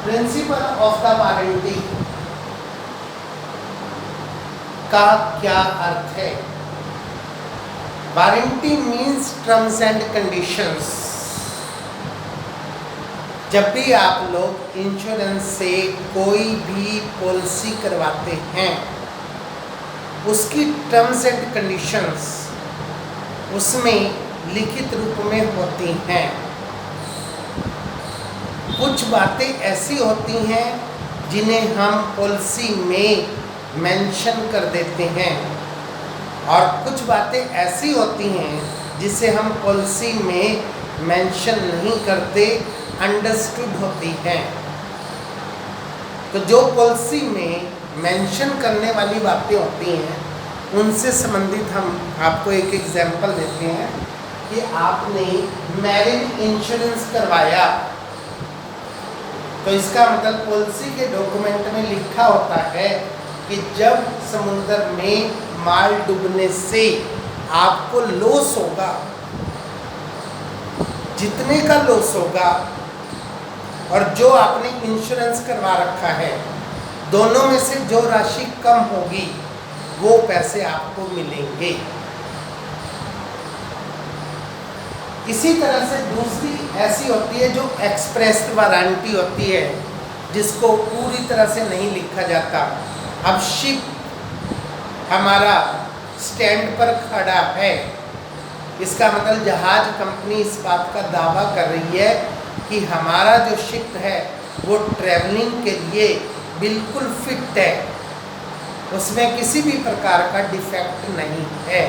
Principle of the warranty का क्या अर्थ है? Warranty means terms and conditions. जब भी आप लोग इंश्योरेंस से कोई भी पॉलिसी करवाते हैं, उसकी टर्म्स एंड कंडीशंस उसमें लिखित रूप में होती हैं। कुछ बातें ऐसी होती हैं जिन्हें हम पॉलिसी में मेंशन कर देते हैं, और कुछ बातें ऐसी होती हैं जिसे हम पॉलिसी में मेंशन नहीं करते, अंडरस्टूड होती हैं। तो जो पॉलिसी में मेंशन करने वाली बातें होती हैं, उनसे संबंधित हम आपको एक एग्जांपल देते हैं कि आपने मैरिज इंश्योरेंस करवाया, तो इसका मतलब पॉलिसी के डॉक्यूमेंट में लिखा होता है कि जब समुद्र में माल डूबने से आपको लॉस होगा, जितने का लॉस होगा और जो आपने इंश्योरेंस करवा रखा है, दोनों में से जो राशि कम होगी वो पैसे आपको मिलेंगे। इसी तरह से दूसरी ऐसी होती है जो एक्सप्रेस वारंटी होती है, जिसको पूरी तरह से नहीं लिखा जाता। अब शिप हमारा स्टैंड पर खड़ा है, इसका मतलब जहाज कंपनी इस बात का दावा कर रही है कि हमारा जो शिप है वो ट्रैवलिंग के लिए बिल्कुल फिट है, उसमें किसी भी प्रकार का डिफेक्ट नहीं है।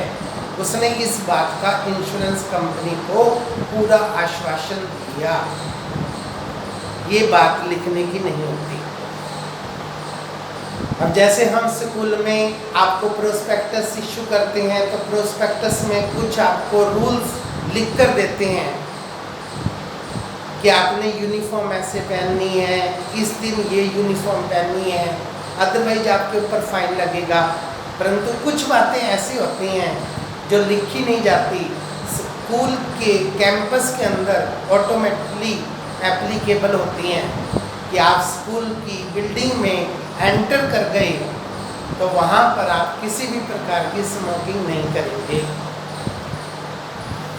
उसने इस बात का इंश्योरेंस कंपनी को पूरा आश्वासन दिया। ये बात लिखने की नहीं होती। अब जैसे हम स्कूल में आपको प्रोस्पेक्टस इश्यू करते हैं, तो प्रोस्पेक्टस में कुछ आपको रूल्स लिख कर देते हैं कि आपने यूनिफॉर्म ऐसे पहननी है, इस दिन ये यूनिफॉर्म पहननी है, अदरवाइज आपके ऊपर फाइन लगेगा। परंतु कुछ बातें ऐसी होती हैं जो लिखी नहीं जाती, स्कूल के कैंपस के अंदर ऑटोमेटिकली एप्लीकेबल होती हैं कि आप स्कूल की बिल्डिंग में एंटर कर गए तो वहाँ पर आप किसी भी प्रकार की स्मोकिंग नहीं करेंगे।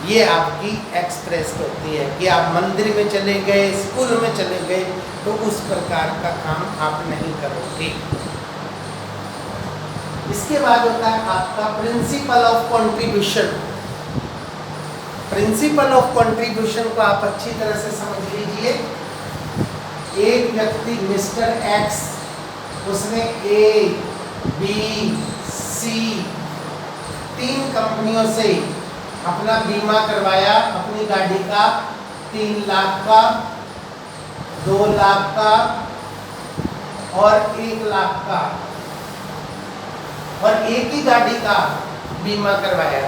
ये आपकी एक्सप्रेस होती है कि आप मंदिर में चले गए, स्कूल में चले गए, तो उस प्रकार का काम आप नहीं करोगे। इसके बाद होता है आपका principle of contribution. Principle of contribution को आप अच्छी तरह से समझ लीजिए। एक व्यक्ति मिस्टर एक्स, उसने ए, बी, सी 3 कंपनियों से अपना बीमा करवाया अपनी गाड़ी का, 3 लाख का, 2 लाख का और 1 लाख का, और एक ही गाड़ी का बीमा करवाया।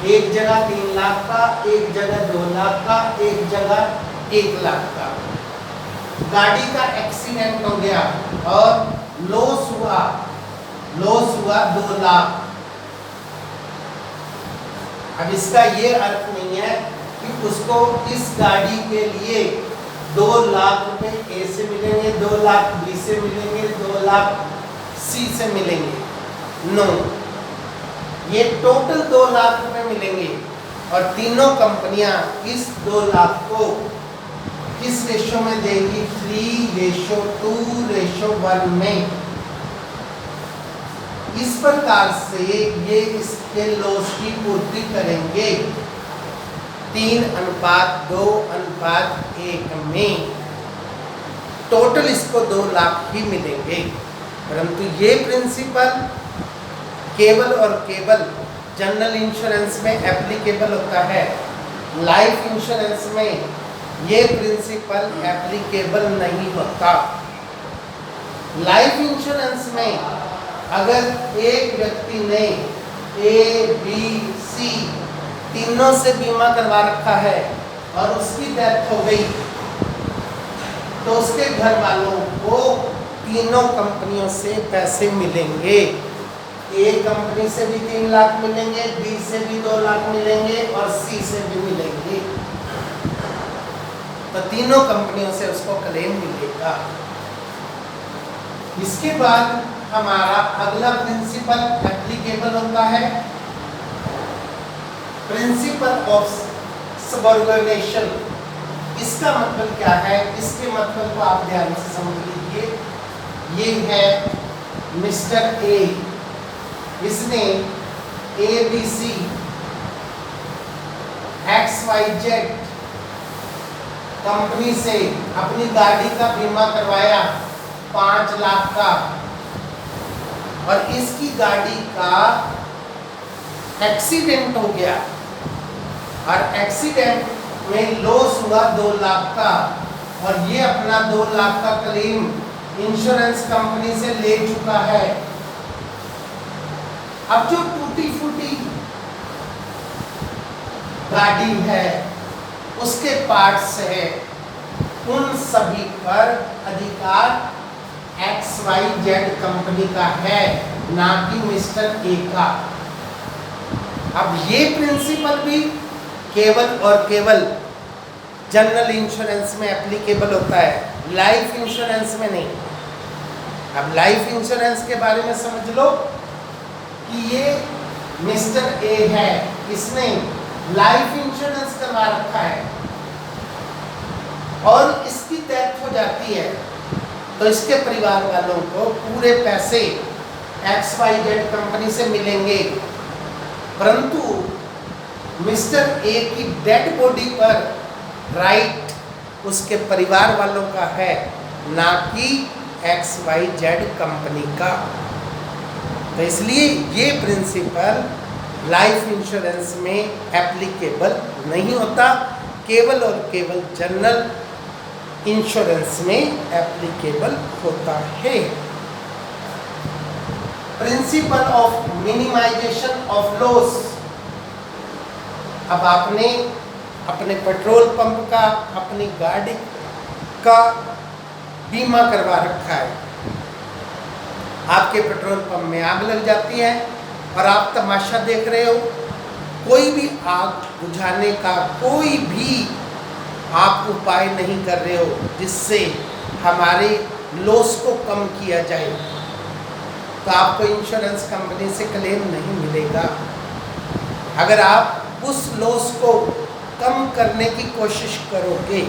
एक जगह 3 लाख का, एक जगह 2 लाख का, एक जगह 1 लाख का। गाड़ी का एक्सीडेंट हो गया और लॉस हुआ 2 लाख। अब इसका ये अर्थ नहीं है कि उसको इस गाड़ी के लिए 2 लाख रुपए ए से मिलेंगे, 2 लाख बी से मिलेंगे, 2 लाख सी से मिलेंगे। नो, ये टोटल 2 लाख रुपए मिलेंगे, और तीनों कंपनियां इस 2 लाख को किस रेशो में देगी? 3:2:1 में। इस प्रकार से ये इसके लॉस की पूर्ति करेंगे 3:2:1 में। टोटल इसको 2 लाख ही मिलेंगे। परंतु ये प्रिंसिपल केवल और केवल जनरल इंश्योरेंस में एप्लीकेबल होता है। लाइफ इंश्योरेंस में ये प्रिंसिपल एप्लीकेबल नहीं होता। लाइफ इंश्योरेंस में अगर एक व्यक्ति ने ए, बी, सी तीनों से बीमा करवा रखा है और उसकी डेथ हो गई, तो उसके घर वालों को तीनों कंपनियों से पैसे मिलेंगे। ए कंपनी से भी 3 लाख मिलेंगे, बी से भी 2 लाख मिलेंगे और सी से भी मिलेंगे। तो तीनों कंपनियों से उसको क्लेम मिलेगा। इसके बाद हमारा अगला प्रिंसिपल एप्लीकेबल होता है प्रिंसिपल ऑफ सबऑर्डिनेशन। इसका मतलब क्या है? इसके मतलब को आप ध्यान से समझ लीजिए। ये है मिस्टर ए, इसने ABC XYZ कंपनी से अपनी गाड़ी का बीमा करवाया 5 लाख का, और इसकी गाड़ी का एक्सीडेंट हो गया और एक्सीडेंट में लॉस हुआ 2 लाख का, और ये अपना 2 लाख का क्लेम इंश्योरेंस कंपनी से ले चुका है। अब जो टूटी फूटी गाड़ी है, उसके पार्ट्स है, उन सभी पर अधिकार XYZ कंपनी का है, ना कि मिस्टर ए का। अब ये प्रिंसिपल भी केवल और केवल जनरल इंश्योरेंस में एप्लीकेबल होता है, लाइफ इंश्योरेंस में नहीं। अब लाइफ इंश्योरेंस के बारे में समझ लो कि ये मिस्टर ए है, इसने लाइफ इंश्योरेंस करवा रखा है और इसकी डेथ हो जाती है, तो इसके परिवार वालों को पूरे पैसे XYZ कंपनी से मिलेंगे, परंतु मिस्टर ए की डेड बॉडी पर राइट उसके परिवार वालों का है, ना कि XYZ कंपनी का। तो इसलिए ये प्रिंसिपल लाइफ इंश्योरेंस में एप्लीकेबल नहीं होता, केवल और केवल जनरल इंश्योरेंस में एप्लीकेबल होता है। Principle of minimization of loss. अब आपने अपने पेट्रोल पंप का, अपनी गाड़ी का बीमा करवा रखा है, आपके पेट्रोल पंप में आग लग जाती है और आप तमाशा देख रहे हो, कोई भी आग बुझाने का कोई भी आप उपाय नहीं कर रहे हो जिससे हमारे लॉस को कम किया जाए, तो आपको इंश्योरेंस कंपनी से क्लेम नहीं मिलेगा। अगर आप उस लॉस को कम करने की कोशिश करोगे,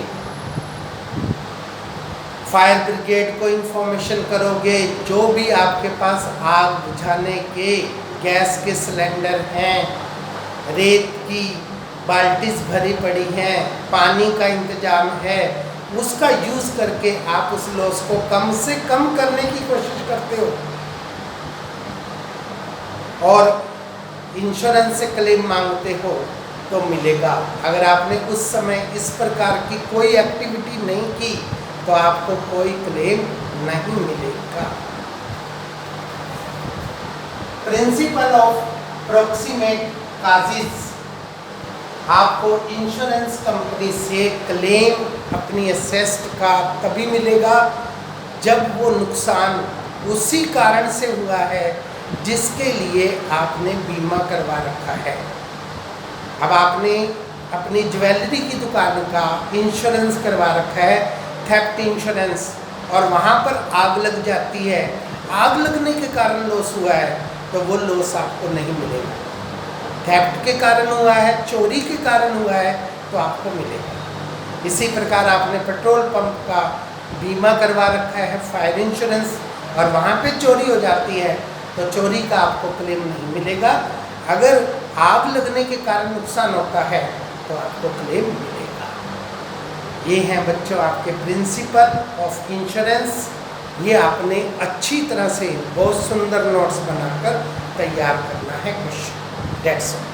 फायर ब्रिगेड को इंफॉर्मेशन करोगे, जो भी आपके पास आग बुझाने के गैस के सिलेंडर हैं, रेत की बाल्टीज भरी पड़ी हैं, पानी का इंतजाम है, उसका यूज़ करके आप उस लॉस को कम से कम करने की कोशिश करते हो और इंश्योरेंस से क्लेम मांगते हो तो मिलेगा। अगर आपने उस समय इस प्रकार की कोई एक्टिविटी नहीं की तो आपको कोई क्लेम नहीं मिलेगा। Principle of proximate causes. आपको इंश्योरेंस कंपनी से क्लेम अपनी असेस्ट का तभी मिलेगा जब वो नुकसान उसी कारण से हुआ है जिसके लिए आपने बीमा करवा रखा है। अब आपने अपनी ज्वेलरी की दुकान का इंश्योरेंस करवा रखा है, थेफ्ट इंश्योरेंस, और वहाँ पर आग लग जाती है, आग लगने के कारण लॉस हुआ है, तो वो लॉस आपको नहीं मिलेगा। थेफ्ट के कारण हुआ है, चोरी के कारण हुआ है, तो आपको मिलेगा। इसी प्रकार आपने पेट्रोल पंप का बीमा करवा रखा है, फायर इंश्योरेंस, और वहाँ पे चोरी हो जाती है तो चोरी का आपको क्लेम नहीं मिलेगा। अगर आग लगने के कारण नुकसान होता है तो आपको क्लेम मिलेगा। ये हैं बच्चों आपके प्रिंसिपल ऑफ इंश्योरेंस। ये आपने अच्छी तरह से बहुत सुंदर नोट्स बनाकर तैयार करना है क्वेश्चन। That's all.